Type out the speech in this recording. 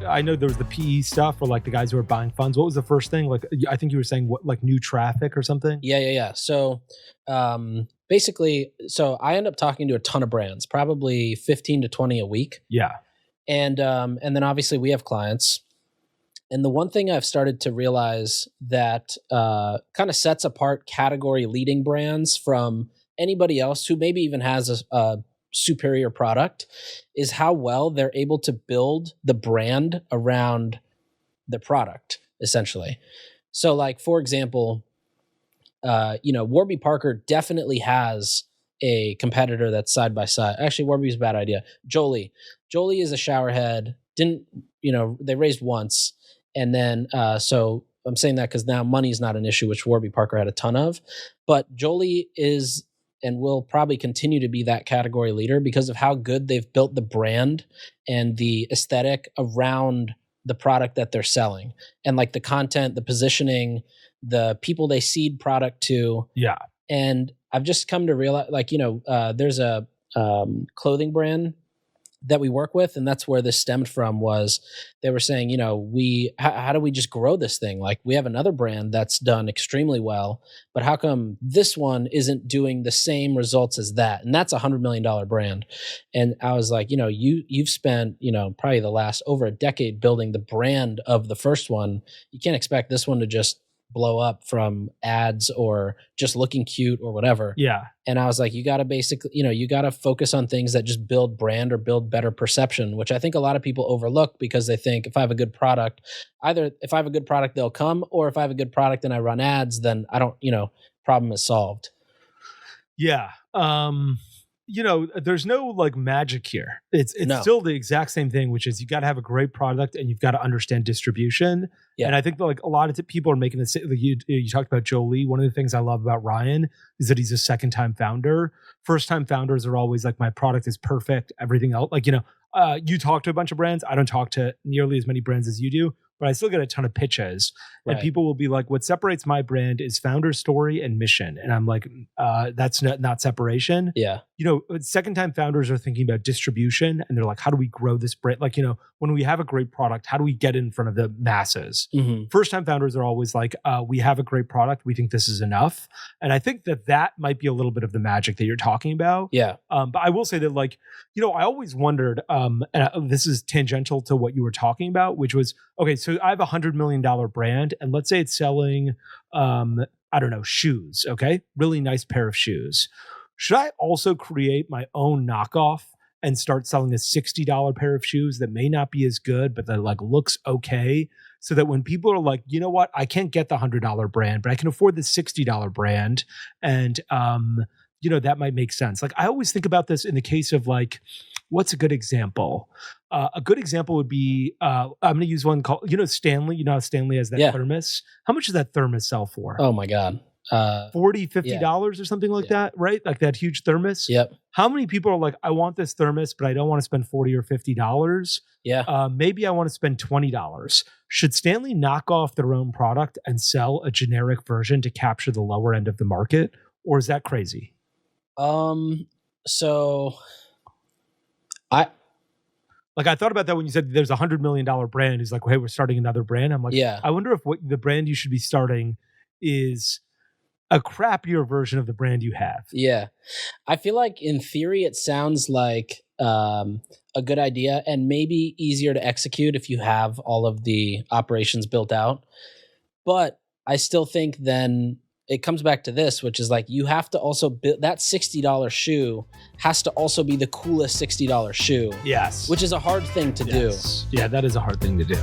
I know there was the PE stuff or like the guys who were buying funds. What was the first thing? Like, I think you were saying what, like new traffic or something? Yeah. So basically, I end up talking to a ton of brands, probably 15 to 20 a week. Yeah. And then obviously we have clients. And the one thing I've started to realize that kind of sets apart category leading brands from anybody else who maybe even has a superior product is how well they're able to build the brand around the product, essentially. So like, for example, Warby Parker definitely has a competitor that's side by side. Actually, Warby's a bad idea. Jolie is a showerhead. They raised once. And then, so I'm saying that because now money is not an issue, which Warby Parker had a ton of. But Jolie is and will probably continue to be that category leader because of how good they've built the brand and the aesthetic around the product that they're selling. And like the content, the positioning, the people they seed product to. Yeah. And I've just come to realize, there's a clothing brand that we work with, and that's where this stemmed from. Was they were saying, how do we just grow this thing? Like, we have another brand that's done extremely well, but how come this one isn't doing the same results as that? And that's $100 million brand. And I was like, you've spent, probably the last over a decade building the brand of the first one. You can't expect this one to just blow up from ads or just looking cute or whatever. Yeah. And I was like, you got to basically, you got to focus on things that just build brand or build better perception, which I think a lot of people overlook because they think if I have a good product, either if I have a good product, they'll come, or if I have a good product and I run ads, then I don't, problem is solved. Yeah. There's no like magic here. It's No. still the exact same thing, which is you got to have a great product and you've got to understand distribution. Yeah. And I think that like a lot of people are making this. Like you talked about Jolie. One of the things I love about Ryan is that he's a second-time founder. First-time founders are always like, my product is perfect. Everything else, you talk to a bunch of brands. I don't talk to nearly as many brands as you do, but I still get a ton of pitches. Right. And people will be like, what separates my brand is founder story and mission. And I'm like, that's not separation. Yeah. Second-time founders are thinking about distribution, and they're like, how do we grow this brand? Like, when we have a great product, how do we get in front of the masses? Mm-hmm. First-time founders are always like, we have a great product. We think this is enough. And I think that might be a little bit of the magic that you're talking about. Yeah. But I will say that, I always wondered, and this is tangential to what you were talking about, which was, okay, so I have a $100 million brand, and let's say it's selling, shoes, okay? Really nice pair of shoes. Should I also create my own knockoff and start selling a $60 pair of shoes that may not be as good, but that looks okay, so that when people are like, you know what, I can't get the $100 brand, but I can afford the $60 brand, and that might make sense. Like, I always think about this in the case of what's a good example? A good example would be, I'm going to use one called, Stanley. You know how Stanley has that thermos? How much does that thermos sell for? Oh my God. $40, $50 or something like that, right? Like that huge thermos. Yep. How many people are like, I want this thermos, but I don't want to spend $40 or $50. Yeah. Maybe I want to spend $20. Should Stanley knock off their own product and sell a generic version to capture the lower end of the market? Or is that crazy? So I thought about that when you said there's a $100 million brand. He's like, well, hey, we're starting another brand. I'm like, yeah. I wonder if what the brand you should be starting is a crappier version of the brand you have. Yeah. I feel like in theory, it sounds like a good idea and maybe easier to execute if you have all of the operations built out. But I still think then it comes back to this, which is like, you have to also build that $60 shoe has to also be the coolest $60 shoe. Yes. Which is a hard thing to do. Yeah, that is a hard thing to do.